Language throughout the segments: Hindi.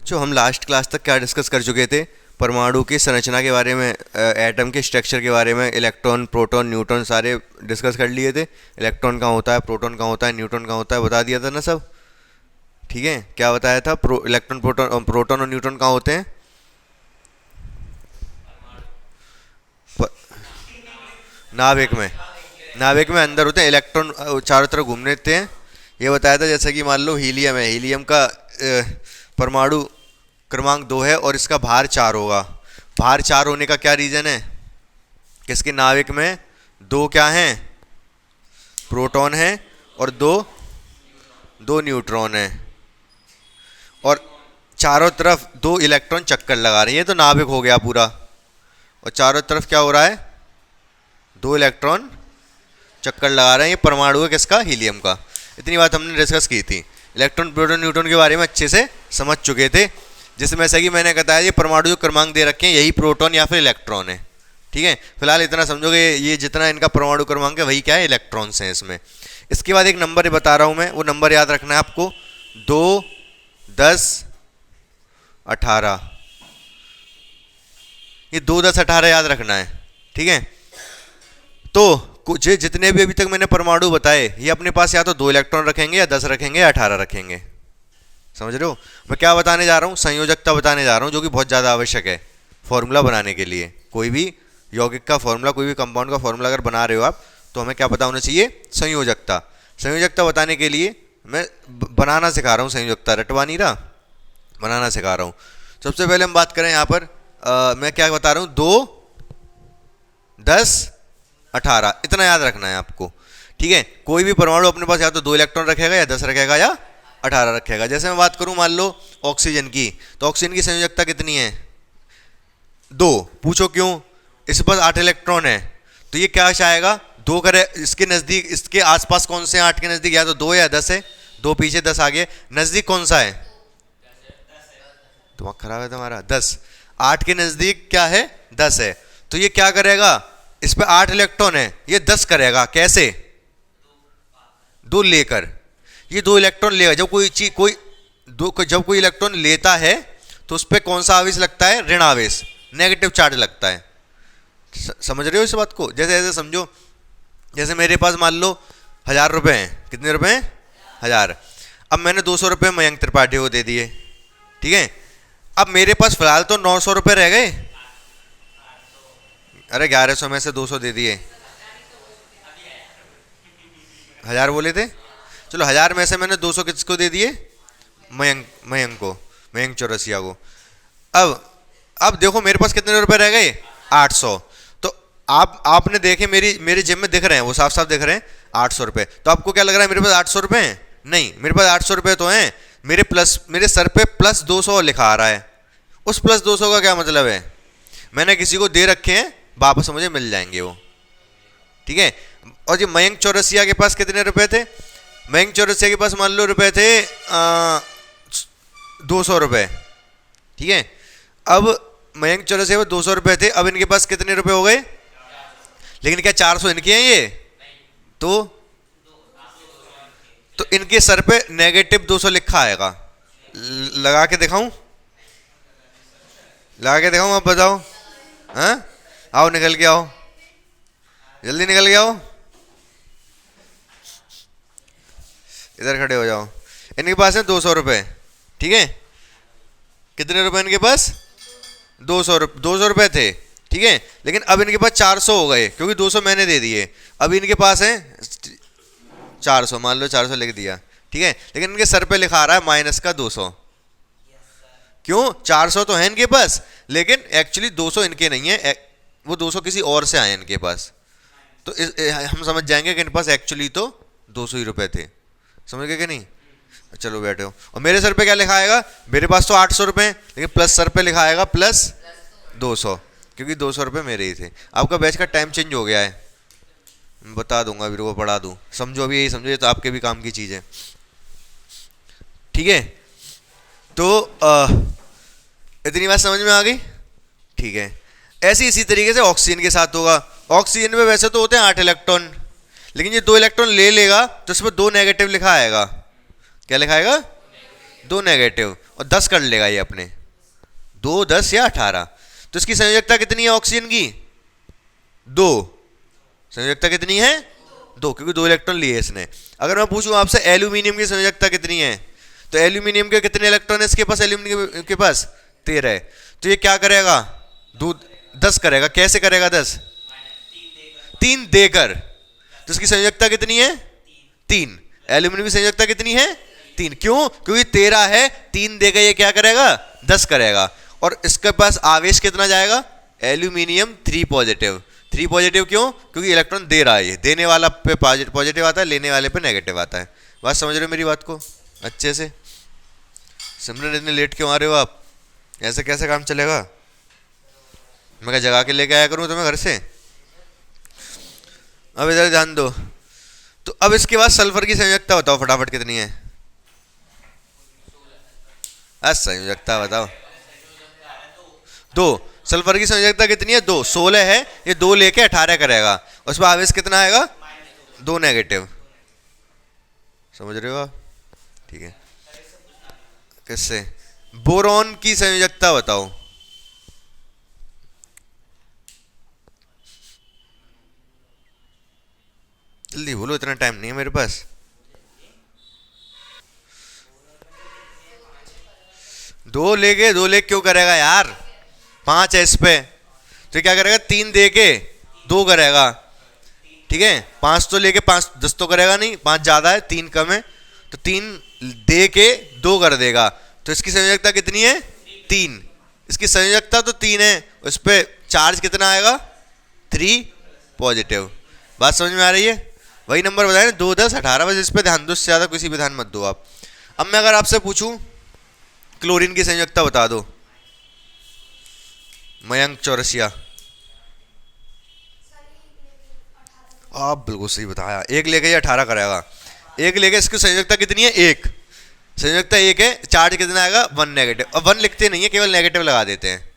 जो हम लास्ट क्लास तक क्या डिस्कस कर चुके थे, परमाणु की संरचना के बारे में, एटम के स्ट्रक्चर के बारे में, इलेक्ट्रॉन प्रोटॉन न्यूट्रॉन सारे डिस्कस कर लिए थे। इलेक्ट्रॉन कहाँ होता है, प्रोटॉन कहाँ होता है, न्यूट्रॉन कहाँ होता है, बता दिया था ना सब। ठीक है, क्या बताया था, इलेक्ट्रॉन प्रोटॉन और न्यूट्रॉन कहाँ होते हैं, नाभिक में। नाभिक में अंदर होते हैं, इलेक्ट्रॉन चारों तरफ घूमने देते हैं। ये बताया था जैसे कि मान लो हीलियम है, हीलियम का परमाणु क्रमांक 2 है और इसका भार 4 होगा। भार 4 होने का क्या रीज़न है, किसके नाभिक में दो क्या हैं, प्रोटॉन है और दो न्यूट्रॉन है, और चारों तरफ 2 इलेक्ट्रॉन चक्कर लगा रहे हैं। ये तो नाभिक हो गया पूरा, और चारों तरफ क्या हो रहा है, 2 इलेक्ट्रॉन चक्कर लगा रहे हैं। ये परमाणु है किसका, हीलियम का। इतनी बात हमने डिस्कस की थी। इलेक्ट्रॉन प्रोटॉन न्यूट्रॉन के बारे में अच्छे से समझ चुके थे, जिसमें से कि मैंने बताया ये परमाणु जो क्रमांक दे रखे हैं यही प्रोटॉन या फिर इलेक्ट्रॉन है। ठीक है, फिलहाल इतना समझोगे, ये जितना इनका परमाणु क्रमांक है वही क्या है, इलेक्ट्रॉन्स हैं इसमें। इसके बाद एक नंबर बता रहा हूँ मैं, वो नंबर याद रखना है आपको, 2, 10, 18। ये 2, 10, 18 याद रखना है। ठीक है, तो कुछ जितने भी अभी तक मैंने परमाणु बताए, ये अपने पास या तो 2 इलेक्ट्रॉन रखेंगे या 10 रखेंगे या 18 रखेंगे। समझ रहे हो मैं क्या बताने जा रहा हूँ, संयोजकता बताने जा रहा हूँ, जो कि बहुत ज़्यादा आवश्यक है फॉर्मूला बनाने के लिए। कोई भी यौगिक का फॉर्मूला, कोई भी कंपाउंड का फॉर्मूला अगर बना रहे हो आप, तो हमें क्या पता होना चाहिए, संयोजकता। संयोजकता बताने के लिए मैं बनाना सिखा रहा हूँ संयोजकता, रटवा नहीं रहा, बनाना सिखा रहा हूँ। सबसे पहले हम बात करें यहाँ पर, मैं क्या बता रहा हूँ, 2, 10, 18, इतना याद रखना है आपको। ठीक है, कोई भी परमाणु अपने पास या तो 2 इलेक्ट्रॉन रखेगा या 10 रखेगा या 18 रखेगा। जैसे मैं बात करूं मान लो ऑक्सीजन की, तो ऑक्सीजन की संयोजकता कितनी है, 2। पूछो क्यों, इस पर 8 इलेक्ट्रॉन है, तो ये क्या आएगा, 2 करे। इसके नज़दीक, इसके आसपास कौन से 8 के नज़दीक, या तो 2 या 10 है, 2 पीछे 10 आगे, नज़दीक कौन सा है, दिमाग खराब है तुम्हारा, 10। 8 के नज़दीक क्या है, 10 है, तो ये क्या करेगा, इस पे 8 इलेक्ट्रॉन है, ये 10 करेगा, कैसे, 2 लेकर। ये 2 इलेक्ट्रॉन लेगा, जब कोई चीज जब कोई इलेक्ट्रॉन लेता है तो उस पर कौन सा आवेश लगता है, ऋण आवेश, नेगेटिव चार्ज लगता है। समझ रहे हो इस बात को। जैसे ऐसे समझो, जैसे मेरे पास मान लो 1000 रुपये हैं, कितने रुपए हैं, 1000। अब मैंने 200 रुपये मयंक त्रिपाठी को दे दिए। ठीक है, अब मेरे पास फिलहाल तो 900 रुपये रह गए, अरे 1100 में से 200 दे दिए, 1000 बोले थे, चलो 1000 में से मैंने 200 किसको दे दिए, मयंक को, मयंक चौरसिया को। अब देखो मेरे पास कितने रुपए रह गए, 800। तो आपने देखे मेरी जेब में दिख रहे हैं, वो साफ साफ दिख रहे हैं 800 रुपये। तो आपको क्या लग रहा है मेरे पास 800 रुपये हैं, नहीं, मेरे पास 800 रुपये तो हैं, मेरे सर पे प्लस 200 लिखा आ रहा है। उस प्लस 200 का क्या मतलब है, मैंने किसी को दे रखे हैं, वापस मुझे मिल जाएंगे वो। ठीक है, और ये मयंक चौरसिया के पास कितने रुपए थे, मयंक चौरसिया के पास मान लो रुपए थे 200 रुपये। ठीक है, अब मयंक चौरसिया में 200 रुपये थे, अब इनके पास कितने रुपए हो गए, लेकिन क्या 400 इनके हैं ये, तो इनके सर पे नेगेटिव 200 लिखा आएगा। लगा के दिखाऊं, आप बताओ, हाँ आओ निकल के आओ, जल्दी निकल के आओ, इधर खड़े हो जाओ। इनके पास है 200 रुपये। ठीक है, कितने रुपए इनके पास, 200 रुपये थे। ठीक है, लेकिन अब इनके पास 400 हो गए, क्योंकि 200 मैंने दे दिए। अब इनके पास है 400, मान लो 400 लिख दिया। ठीक है, लेकिन इनके सर पे लिखा आ रहा है माइनस का 200। क्यों, 400 तो है इनके पास, लेकिन एक्चुअली 200 इनके नहीं है, वो 200 किसी और से आए इनके पास। तो हम समझ जाएंगे कि इनके पास एक्चुअली तो 200 ही रुपए थे। समझ गए कि नहीं, चलो बैठे हो। और मेरे सर पे क्या लिखा आएगा, मेरे पास तो 800 रुपये, लेकिन प्लस सर पे लिखा आएगा प्लस 200, क्योंकि 200 रुपये मेरे ही थे। आपका बैच का टाइम चेंज हो गया है, बता दूंगा, वीडियो को पढ़ा दूँ, समझो अभी यही समझो, ये तो आपके भी काम की चीज़ है। ठीक है, तो इतनी बात समझ में आ गई। ठीक है, ऐसे इसी तरीके से ऑक्सीजन के साथ होगा। ऑक्सीजन में वैसे तो होते हैं 8 इलेक्ट्रॉन, लेकिन ये 2 इलेक्ट्रॉन ले लेगा तो इस पर 2 नेगेटिव लिखा आएगा। क्या लिखा आएगा, 2 नेगेटिव, और 10 कर लेगा ये अपने, 2 10 या 18। तो इसकी संयोजकता कितनी है ऑक्सीजन की? 2। संयोजकता कितनी है? 2, क्योंकि 2 इलेक्ट्रॉन लिए इसने। अगर मैं पूछूं आपसे एल्यूमिनियम की संयोजकता कितनी है, तो एल्यूमिनियम के कितने इलेक्ट्रॉन है इसके पास? एल्यूमिनियम के पास 13 है। तो ये क्या करेगा? 10 करेगा। कैसे करेगा 10? 3 देकर। तो इसकी संयोजकता कितनी है? 3। एल्यूमिनियम की संयोजकता कितनी है? 3। क्यों? क्योंकि 13 है, 3 देकर ये क्या करेगा? 10 करेगा। और इसके पास आवेश कितना जाएगा? Aluminium 3 positive. 3 पॉजिटिव क्यों? क्योंकि इलेक्ट्रॉन दे रहा है ये, देने वाला पे पॉजिटिव आता है, लेने वाले पे नेगेटिव आता है। बात समझ रहे हो मेरी बात को अच्छे से? सिमरन इतने लेट क्यों आ रहे हो आप? ऐसे कैसे काम चलेगा? मैं क्या जगा के लेके आया करूँ तुम्हें घर से? अब इधर ध्यान दो। तो अब इसके बाद सल्फर की संयोजकता बताओ फटाफट कितनी है? संयोजकता बताओ। 2। सल्फर की संयोजकता कितनी है? 2। 16 है, ये 2 लेके 18 करेगा। उसमें आवेश कितना आएगा? 2 नेगेटिव। समझ रहे हो आप? ठीक है। किससे? बोरॉन की संयोजकता बताओ। जल्दी बोलो, इतना टाइम नहीं है मेरे पास। 2 लेके 2 लेके क्यों करेगा यार? 5 है इस पे, तो क्या करेगा? 3 दे के 2 करेगा। ठीक है, 5 तो लेके 5 10 तो करेगा नहीं, 5 ज्यादा है, 3 कम है, तो 3 दे के 2 कर देगा। तो इसकी संयोजकता कितनी है? 3। इसकी संयोजकता तो 3 है, उस पर चार्ज कितना आएगा? 3 पॉजिटिव। बात समझ में आ रही है? वही नंबर बताए 2 10 18, बस इस पर ध्यान दो, इससे ज्यादा किसी भी ध्यान मत दो आप। अब मैं अगर आपसे पूछूं क्लोरीन की संयोजकता बता दो, मयंक चौरसिया। आप बिल्कुल सही बताया, 1 लेके 18 करेगा। 1 लेके इसकी संयोजकता कितनी है? 1। संयोजकता 1 है, चार्ज कितना आएगा? 1 नेगेटिव। अब 1 लिखते नहीं है, केवल नेगेटिव लगा देते हैं।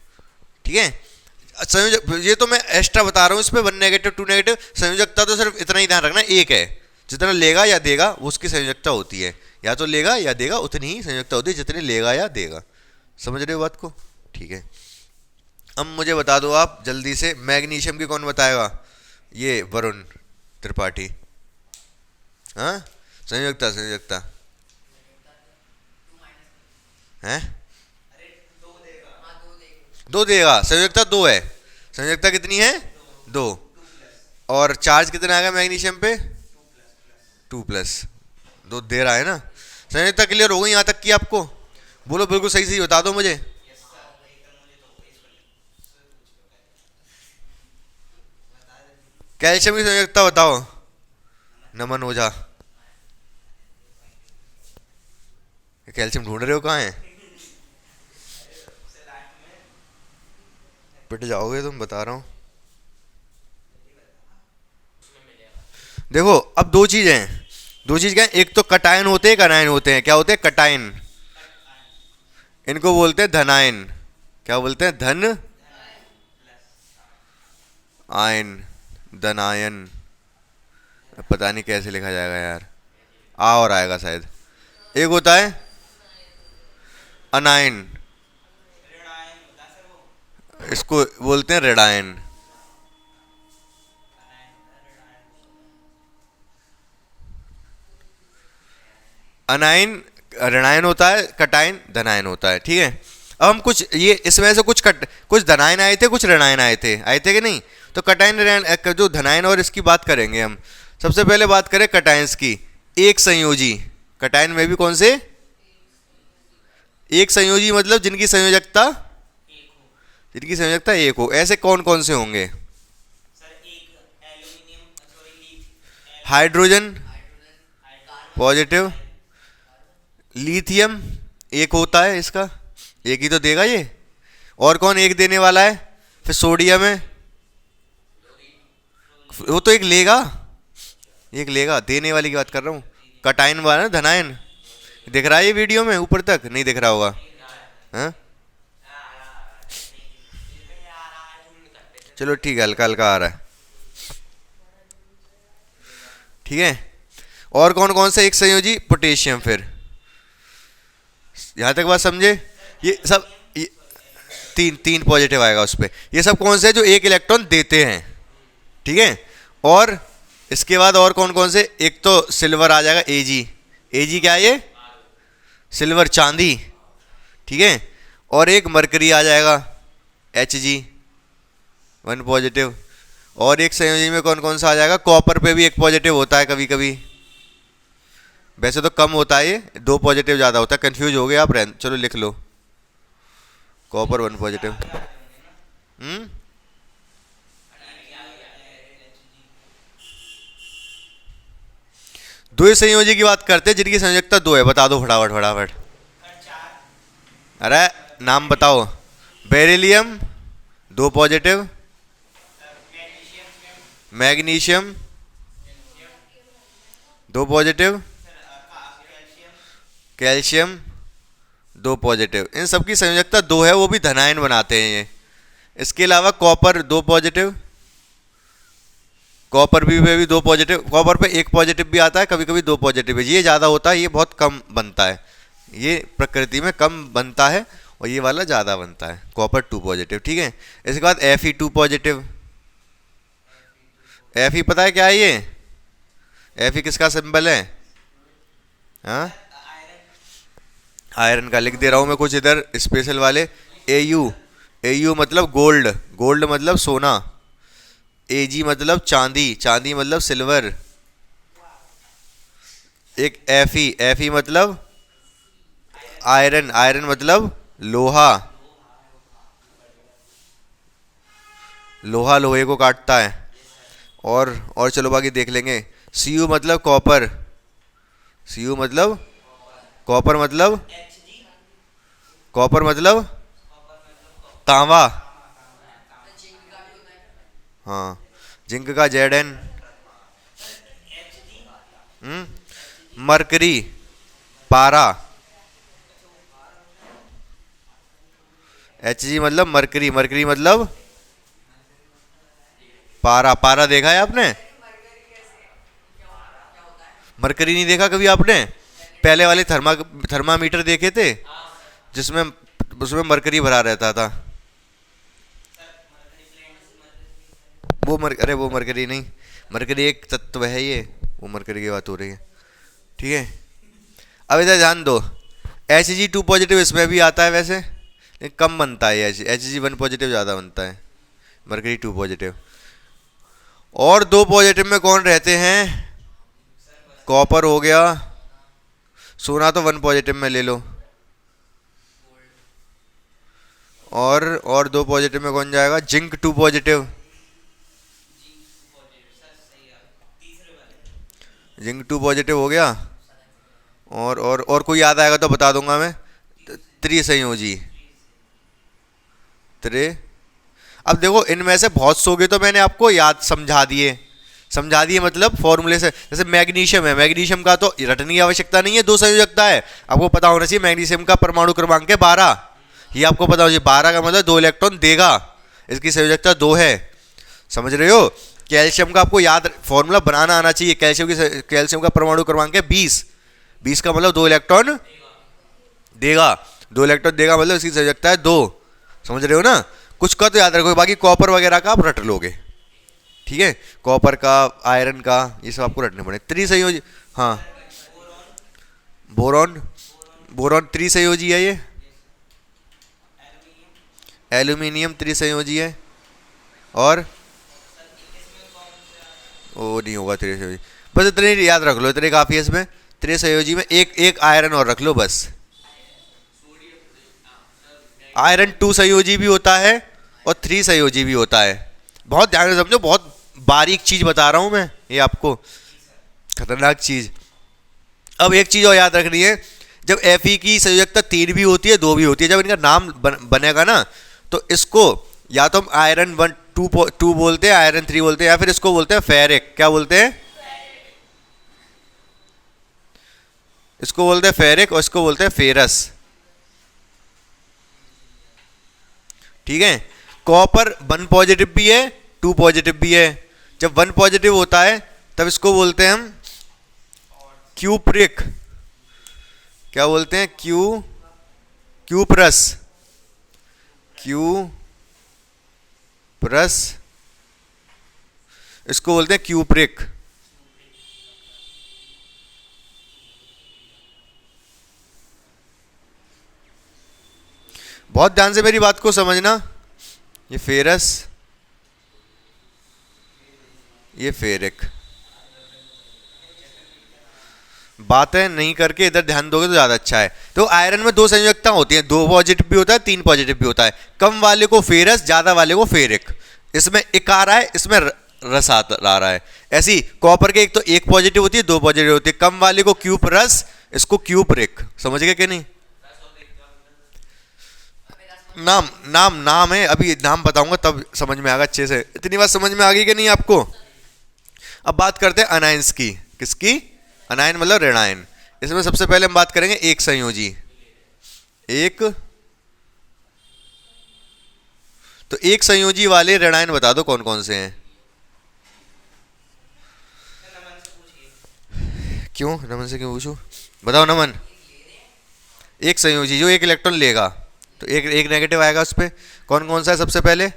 ठीक है, संयोजक ये तो मैं एक्स्ट्रा बता रहा हूँ, इस पे 1 नेगेटिव 2 नेगेटिव। संयोजकता तो सिर्फ इतना ही ध्यान रखना, 1 है। जितना लेगा या देगा वो उसकी संयोजकता होती है, या तो लेगा या देगा, उतनी ही संयोजकता होती है जितनी लेगा या देगा। समझ रहे हो बात को? ठीक है। अब मुझे बता दो आप जल्दी से, मैग्नीशियम की कौन बताएगा? ये वरुण त्रिपाठी। हाँ, संयोजकता संयोजकता है 2 देगा। संयोजकता 2 है। संयोजकता कितनी है? 2। और चार्ज कितना आएगा मैग्नीशियम पे? 2+। 2 दे रहा है ना। संयोजकता क्लियर हो गई यहाँ तक की आपको? बोलो बिल्कुल सही सही बता दो मुझे। कैल्शियम की संयोजकता बताओ, नमन ओझा। कैल्शियम ढूंढ रहे हो, कहाँ है? पिट जाओगे तुम, बता रहा हूं। देखो अब 2 चीजें हैं। 2 चीज क्या है? एक तो कटायन होते हैं, एक अनायन होते हैं। क्या होते हैं? कटायन। इनको बोलते हैं धनायन। क्या बोलते हैं? धन आयन, धनायन। पता नहीं कैसे लिखा जाएगा यार, आ और आएगा शायद। एक होता है अनायन, इसको बोलते हैं ऋणायन। अनायन ऋणायन होता है, कटायन धनायन होता है। ठीक है, अब हम कुछ ये इसमें से कुछ धनायन आए थे, कुछ ऋणायन आए थे कि नहीं? तो कटायन जो धनायन और इसकी बात करेंगे हम। सबसे पहले बात करें कटायंस की। एक संयोजी कटायन में भी कौन से? एक संयोजी मतलब जिनकी संयोजकता 1 हो। ऐसे कौन कौन से होंगे? हाइड्रोजन पॉजिटिव, लिथियम 1 होता है इसका, 1 ही तो देगा ये। और कौन 1 देने वाला है? फिर सोडियम है, वो तो 1 लेगा, 1 लेगा। देने वाली की बात कर रहा हूँ, कटायन वाला ना, धनायन। दिख रहा है ये वीडियो में? ऊपर तक नहीं दिख रहा होगा। हाँ चलो ठीक है, हल्का हल्का आ रहा है। ठीक है, और कौन कौन से एक संयोजी? पोटेशियम, फिर यहाँ तक बात समझे? ये सब तीन तीन पॉजिटिव आएगा उस पर। ये सब कौन से हैं जो एक इलेक्ट्रॉन देते हैं, ठीक है। और इसके बाद और कौन कौन से, एक तो सिल्वर आ जाएगा Ag। Ag क्या है ये? सिल्वर, चांदी, ठीक है। और एक मरकरी आ जाएगा Hg, 1 पॉजिटिव। और एक संयोजी में कौन कौन सा आ जाएगा? कॉपर पे भी एक पॉजिटिव होता है कभी कभी, वैसे तो कम होता है, ये 2 पॉजिटिव ज़्यादा होता है। कंफ्यूज हो गए आप, चलो लिख लो, कॉपर 1 पॉजिटिव। द्वि संयोजी की बात करते हैं जिनकी संयोजकता 2 है, बता दो फटाफट फटाफट। अरे नाम बताओ। Beryllium 2 positive, magnesium 2 positive, calcium 2 positive. इन सब की संयोजकता 2 है, वो भी धनायन बनाते हैं ये। इसके अलावा कॉपर 2 पॉजिटिव, कॉपर भी 2 पॉजिटिव। कॉपर पे 1 पॉजिटिव भी आता है, कभी कभी 2 पॉजिटिव है। ये ज़्यादा होता है, ये बहुत कम बनता है, ये प्रकृति में कम बनता है, और ये वाला ज़्यादा बनता है, कॉपर 2 पॉजिटिव, ठीक है। इसके बाद Fe 2 पॉजिटिव। Fe पता है क्या है ये? Fe किसका सिंबल है? हाँ, आयरन का। लिख दे रहा हूँ मैं कुछ इधर स्पेशल वाले। Au मतलब गोल्ड, गोल्ड मतलब सोना। Ag मतलब चांदी, चांदी मतलब सिल्वर। एक Fe मतलब आयरन, आयरन मतलब लोहा, लोहा लोहे को काटता है। और चलो बाकी देख लेंगे। Cu मतलब कॉपर, Cu मतलब कॉपर, मतलब कॉपर मतलब तांबा, हाँ। जिंक का Zn। मरकरी पारा, Hg मतलब मरकरी, मरकरी मतलब पारा। पारा देखा है आपने? मरकरी नहीं देखा कभी आपने? पहले वाले थर्मामीटर देखे थे जिसमें उसमें मरकरी भरा रहता था। अरे वो मरकरी नहीं, मरकरी एक तत्व है ये, वो मरकरी की बात हो रही है, ठीक है। अब इधर ध्यान दो, Hg 2 पॉजिटिव इसमें भी आता है वैसे, लेकिन कम बनता है। Hg 1 पॉजिटिव ज़्यादा बनता है, मरकरी 2 पॉजिटिव। और 2 पॉजिटिव में कौन रहते हैं? कॉपर हो गया, सोना तो 1 पॉजिटिव में ले लो। और 2 पॉजिटिव में कौन जाएगा? जिंक 2 पॉजिटिव, जिंक 2 पॉजिटिव हो गया। और कोई याद आएगा तो बता दूंगा मैं। त्रिसंयोजी, अब देखो इनमें से बहुत सोगे तो मैंने आपको याद समझा दिए मतलब फॉर्मूले से। जैसे मैग्नीशियम है, मैग्नीशियम का तो रटने की आवश्यकता नहीं है, 2 संयोजकता है। आपको पता होना चाहिए मैग्नीशियम का परमाणु क्रमांक है 12, ये आपको पता होना चाहिए। 12 का मतलब 2 इलेक्ट्रॉन देगा, इसकी संयोजकता 2 है, समझ रहे हो। कैल्शियम का आपको याद फॉर्मूला बनाना आना चाहिए। कैल्शियम का परमाणु क्रमांक है 20, 20 का मतलब 2 इलेक्ट्रॉन देगा, 2 इलेक्ट्रॉन देगा मतलब इसकी संयोजकता है 2, समझ रहे हो ना। कुछ का तो याद रखो, बाकी कॉपर वगैरह का आप रट लोगे, ठीक है। कॉपर का, आयरन का, ये सब आपको रटने पड़े। त्रिसंयोजी, हाँ, बोरॉन, बोरॉन त्रिसंयोजी है ये। एल्यूमिनियम त्रिसंयोजी है। और वो नहीं होगा त्रिसंयोजी, बस इतने याद रख लो, इतने काफी है इसमें। त्रिसंयोजी में एक आयरन और रख लो बस। आयरन 2 संयोजी भी होता है और 3 संयोजी भी होता है। बहुत ध्यान से समझो, बहुत बारीक चीज बता रहा हूं मैं ये आपको, खतरनाक चीज। अब एक चीज और याद रखनी है, जब Fe की संयोजकता 3 भी होती है 2 भी होती है, जब इनका नाम बनेगा ना तो इसको या तो हम आयरन 1 2 बोलते हैं, आयरन 3 बोलते हैं, या फिर इसको बोलते हैं फेरिक। क्या बोलते हैं? इसको बोलते हैं फेरिक और इसको बोलते हैं फेरस, ठीक है। कॉपर 1 पॉजिटिव भी है 2 पॉजिटिव भी है। जब 1 पॉजिटिव होता है तब इसको बोलते हैं हम क्यूप्रिक। क्या बोलते हैं? क्यूप्रस, क्यू प्रस, इसको बोलते हैं क्यूप्रिक। बहुत ध्यान से मेरी बात को समझना। ये फेरस, ये फेरिक। बातें नहीं करके इधर ध्यान दोगे तो ज्यादा अच्छा है। तो आयरन में दो संयोजकता होती है, दो पॉजिटिव भी होता है, तीन पॉजिटिव भी होता है। कम वाले को फेरस, ज्यादा वाले को फेरिक। इसमें इक आ रहा है, इसमें रस आ रहा है। ऐसी कॉपर के एक तो एक पॉजिटिव होती है, दो पॉजिटिव होती है। कम वाले को क्यूप रस, इसको क्यूप रिक। समझ गए कि नहीं? नाम नाम नाम है, अभी नाम बताऊंगा तब समझ में आएगा अच्छे से। इतनी बात समझ में आ गई कि नहीं आपको? अब बात करते हैं अनायंस की। किसकी? अनायन मतलब ऋणायन। इसमें सबसे पहले हम बात करेंगे एक संयोजी। एक, तो एक संयोजी वाले ऋणायन बता दो कौन कौन से हैं। क्यों नमन से क्यों पूछूं? बताओ नमन। एक संयोजी जो एक इलेक्ट्रॉन लेगा तो एक एक नेगेटिव आएगा उस पर। कौन कौन सा है सबसे पहले?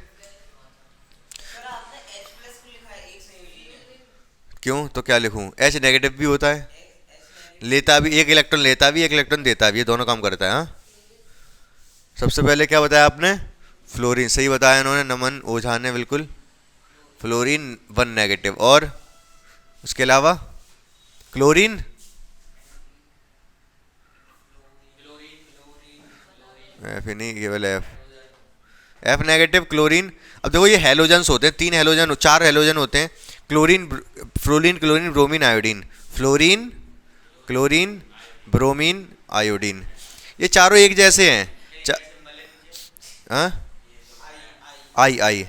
क्यों? तो क्या लिखूं? एच नेगेटिव भी होता है, लेता भी, एक इलेक्ट्रॉन लेता भी, एक इलेक्ट्रॉन देता भी, ये दोनों काम करता है। हाँ, सबसे पहले क्या बताया आपने? फ्लोरीन। सही बताया इन्होंने, नमन ओझा ने, बिल्कुल। Fluorine one negative. और उसके अलावा क्लोरीन, एफ ही नहीं, केवल एफ, एफ नेगेटिव क्लोरीन। अब देखो ये हेलोजन्स होते हैं, तीन हेलोजन, चार हेलोजन होते हैं। Chlorine, fluorine, chlorine, bromine, iodine. Fluorine, chlorine, bromine, iodine. ये चारों एक जैसे हैं। हाँ, आई आई।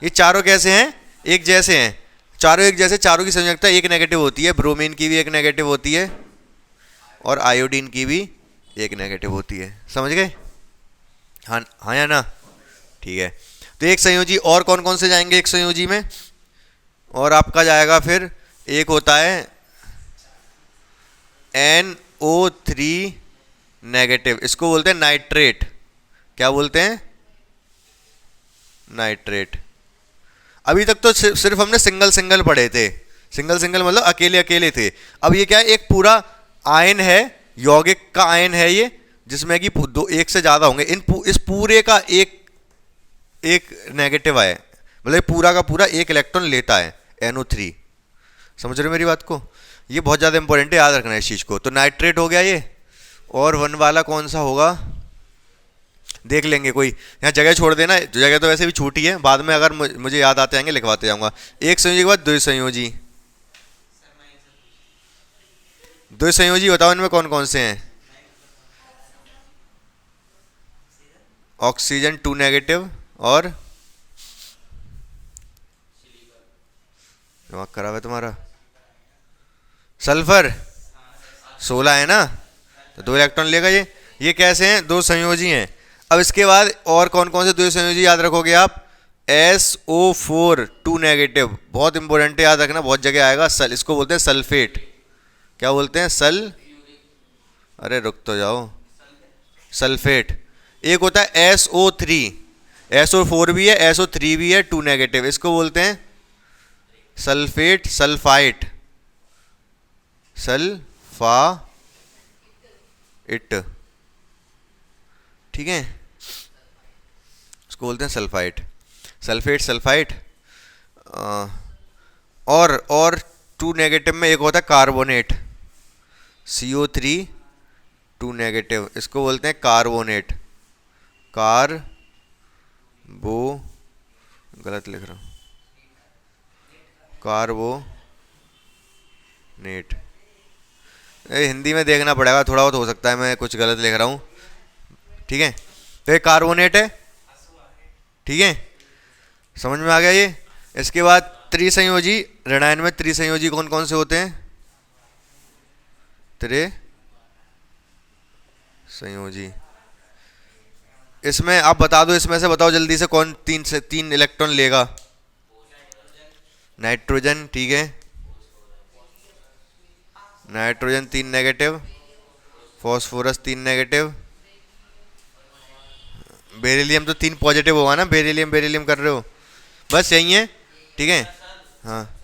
ये चारों कैसे हैं? एक जैसे हैं। चारों एक जैसे, चारों की संयोजकता एक नेगेटिव होती है। ब्रोमीन की भी एक नेगेटिव होती है और आयोडीन की भी एक नेगेटिव होती है। समझ गए? हाँ हाँ या ना? ठीक है। तो एक संयोजी और कौन कौन से जाएंगे एक संयोजी में? और आपका जाएगा फिर, एक होता है NO3 नेगेटिव, इसको बोलते हैं नाइट्रेट। क्या बोलते हैं? नाइट्रेट। अभी तक तो सिर्फ हमने सिंगल सिंगल पढ़े थे। सिंगल सिंगल मतलब अकेले अकेले थे। अब ये क्या है? एक पूरा आयन है, यौगिक का आयन है ये, जिसमें कि दो, एक से ज्यादा होंगे। इस पूरे का एक एक नेगेटिव है, मतलब पूरा का पूरा एक इलेक्ट्रॉन लेता है, NO3। समझ रहे हो मेरी बात को? ये बहुत ज़्यादा इंपॉर्टेंट है, याद रखना है इस चीज़ को। तो नाइट्रेट हो गया ये। और वन वाला कौन सा होगा? देख लेंगे, कोई यहाँ जगह छोड़ देना। जो जगह तो वैसे भी छूटी है, बाद में अगर मुझे याद आते आएंगे लिखवाते जाऊंगा। एक संयोजी के बाद दो संयोजी। दो संयोजी बताओ इनमें कौन कौन से हैं? ऑक्सीजन 2 नेगेटिव और, दिमाग खराब है तुम्हारा, सल्फर 16 है ना, तो दो इलेक्ट्रॉन लेगा ये कैसे हैं? दो संयोजी हैं। अब इसके बाद और कौन कौन से दो संयोजी याद रखोगे आप? SO4 2 नेगेटिव, बहुत इंपॉर्टेंट है, याद रखना, बहुत जगह आएगा। इसको बोलते हैं सल्फेट। क्या बोलते हैं? अरे रुक तो जाओ, सल्फेट। एक होता है SO3, SO4 भी है, SO3 भी है 2 नेगेटिव, इसको बोलते हैं सल्फेट, सल्फाइट, इट। ठीक है, इसको बोलते हैं सल्फाइट, सल्फेट, सल्फाइट। और 2 नेगेटिव में एक होता है कार्बोनेट, CO3 2 नेगेटिव, इसको बोलते हैं कार्बोनेट। गलत लिख रहा हूँ, कार्बोनेट। हिंदी में देखना पड़ेगा, थोड़ा बहुत हो सकता है मैं कुछ गलत लिख रहा हूँ। ठीक है, तो ये कार्बोनेट है। ठीक है, समझ में आ गया ये? इसके बाद त्रिसंयोजी, ऋणायन में त्रिसंयोजी कौन कौन से होते हैं? त्रिसंयोजी। इसमें आप बता दो, इसमें से बताओ जल्दी से, कौन तीन इलेक्ट्रॉन लेगा? नाइट्रोजन। ठीक है, nitrogen 3 negative, phosphorus 3 negative, beryllium तो 3 पॉजिटिव होगा ना, बेरिलियम बेरिलियम कर रहे हो, बस यही है। ठीक है। हाँ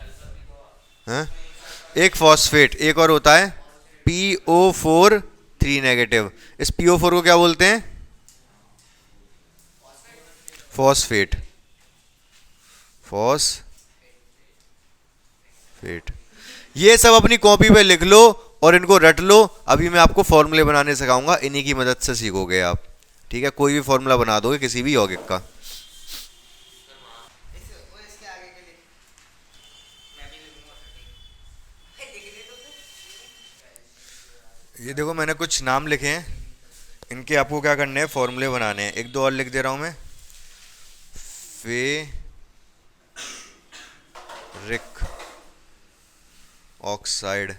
हाँ, एक फॉस्फेट, एक और होता है PO4 3 नेगेटिव। इस PO4 को क्या बोलते हैं? फॉस्फेट। फॉस्फेट। ये सब अपनी कॉपी पे लिख लो और इनको रट लो। अभी मैं आपको फॉर्मूले बनाने सिखाऊंगा, इन्हीं की मदद से सीखोगे आप। ठीक है, कोई भी फॉर्मूला बना दोगे किसी भी यौगिक का। ये देखो मैंने कुछ नाम लिखे हैं, इनके आपको क्या करने हैं, फॉर्मूले बनाने हैं। एक दो और लिख दे रहा हूं मैं। फेरिक ऑक्साइड,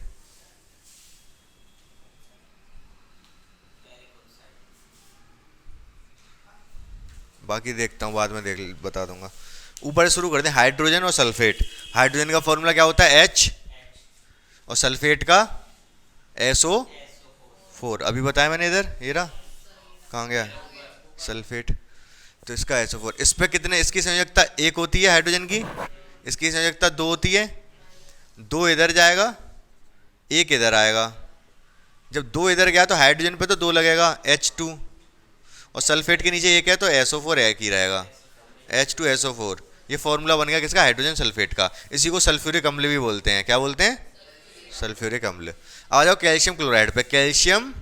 बाकी देखता हूँ बाद में, देख बता दूंगा। ऊपर शुरू कर दें, हाइड्रोजन और सल्फेट। हाइड्रोजन का फॉर्मूला क्या होता है? H, और सल्फेट का SO4। अभी बताया मैंने, इधर ये रहा, कहाँ गया सल्फेट, तो इसका SO4। इस पे कितने, इसकी संयोजकता 1 होती है हाइड्रोजन की, इसकी संयोजकता 2 होती है। 2 इधर जाएगा, 1 इधर आएगा। जब 2 इधर गया तो हाइड्रोजन पे तो 2 लगेगा, H2, और सल्फेट के नीचे 1 है तो SO4 एक ही रहेगा, H2SO4। ये फॉर्मूला बन गया किसका? हाइड्रोजन सल्फेट का। इसी को सल्फ्यूरिक अम्ल भी बोलते हैं। क्या बोलते हैं? सल्फ्यूरिक अम्ल। आ जाओ कैल्शियम क्लोराइड पे। कैल्शियम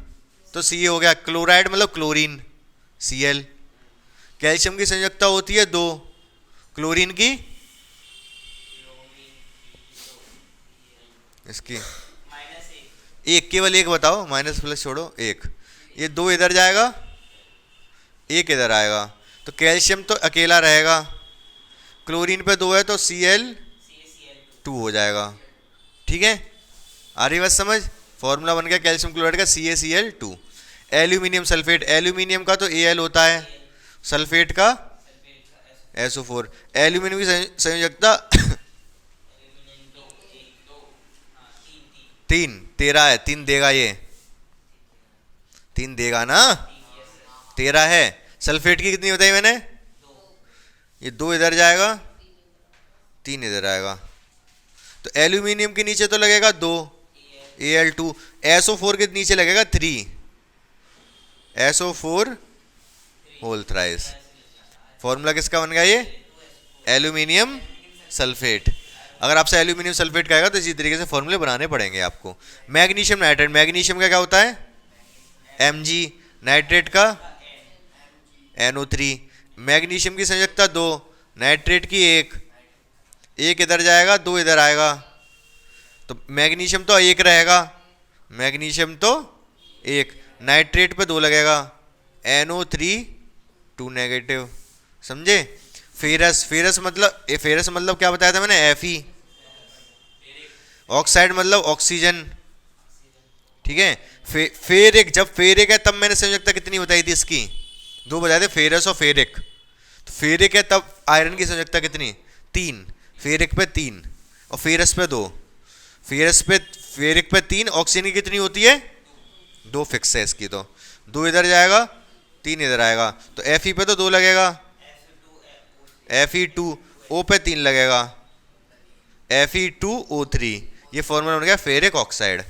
तो Ca हो गया, क्लोराइड मतलब क्लोरीन, Cl। कैल्शियम की संयोजकता होती है 2, क्लोरीन की इसकी 1, केवल 1 बताओ, माइनस प्लस छोड़ो 1। ये 2 इधर जाएगा, 1 इधर आएगा, तो कैल्शियम तो अकेला रहेगा। क्लोरीन पे 2 है तो Cl2 हो जाएगा। ठीक है, आ रही बात समझ? फॉर्मूला बन गया कैल्शियम क्लोराइड का CaCl2। एल्यूमिनियम सल्फेट, एल्यूमिनियम का तो Al होता है, सल्फेट का SO4। एल्यूमिनियम की संयोजकता 3, 13 है, 3 देगा, ये 3 देगा ना, 13 है। सल्फेट की कितनी बताई मैंने? ये 2 इधर जाएगा, 3 इधर आएगा, तो एल्यूमिनियम के नीचे तो लगेगा 2, Al2। SO4 के नीचे लगेगा 3, SO4 होल थ्राइस। फॉर्मूला किसका बन गया ये? Aluminium sulphate. अगर आपसे एल्यूमिनियम सल्फेट कहेगा तो इसी तरीके से फॉर्मूले बनाने पड़ेंगे आपको। मैग्नीशियम नाइट्रेट, मैग्नीशियम का क्या होता है? Mg। नाइट्रेट का NO3। मैग्नीशियम की संयोजकता 2, नाइट्रेट की 1, 1 इधर जाएगा, 2 इधर आएगा, तो मैग्नीशियम तो 1 रहेगा, मैग्नीशियम तो 1, नाइट्रेट पे 2 लगेगा, NO3 2 नेगेटिव। समझे? फेरस, फेरस मतलब, फेरस मतलब क्या बताया था मैंने? Fe। ऑक्साइड मतलब ऑक्सीजन। ठीक है, फेरिक, जब फेरिक है तब मैंने संयोजकता कितनी बताई थी इसकी? 2 बताए थे, फेरस और फेरिक। तो फेरिक है तब आयरन की संयोजकता कितनी? 3, फेरिक पे 3 और फेरस पे 2। फेरिक पे 3, ऑक्सीजन की कितनी होती है? 2 फिक्स है इसकी, तो 2 इधर जाएगा, 3 इधर आएगा, तो Fe पे तो 2 लगेगा, Fe2O पे 3 लगेगा, Fe2O3। ये फॉर्मूला बन गया फेरिक ऑक्साइड।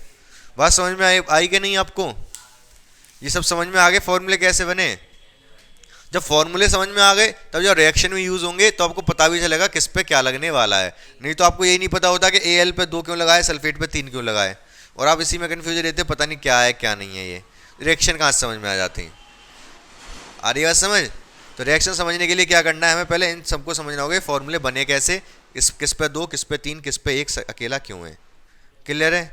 बात समझ में आई कि नहीं आपको? ये सब समझ में आ गए फॉर्मूले कैसे बने? जब फॉर्मूले समझ में आ गए तब जब रिएक्शन में यूज होंगे तो आपको पता भी चलेगा किस पे क्या लगने वाला है। नहीं तो आपको यही नहीं पता होता कि Al पे 2 क्यों लगाए, सल्फेट पे 3 क्यों लगाए, और आप इसी में कंफ्यूज रहते पता नहीं क्या है क्या नहीं है। ये रिएक्शन कहाँ से समझ में आ जाती है? आ रही बात समझ? तो रिएक्शन समझने के लिए क्या करना है, हमें पहले इन सबको समझना होगा फॉर्मूले बने कैसे, किस पे 2, किस पे 3, किस पे 1 अकेला क्यों है। क्लियर है?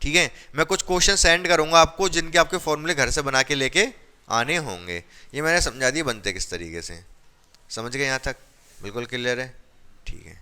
ठीक है, मैं कुछ क्वेश्चन सेंड करूंगा आपको जिनके आपके फॉर्मूले घर से बना के लेके आने होंगे। ये मैंने समझा दिए बनते किस तरीके से। समझ गए यहाँ तक? बिल्कुल क्लियर है? ठीक है।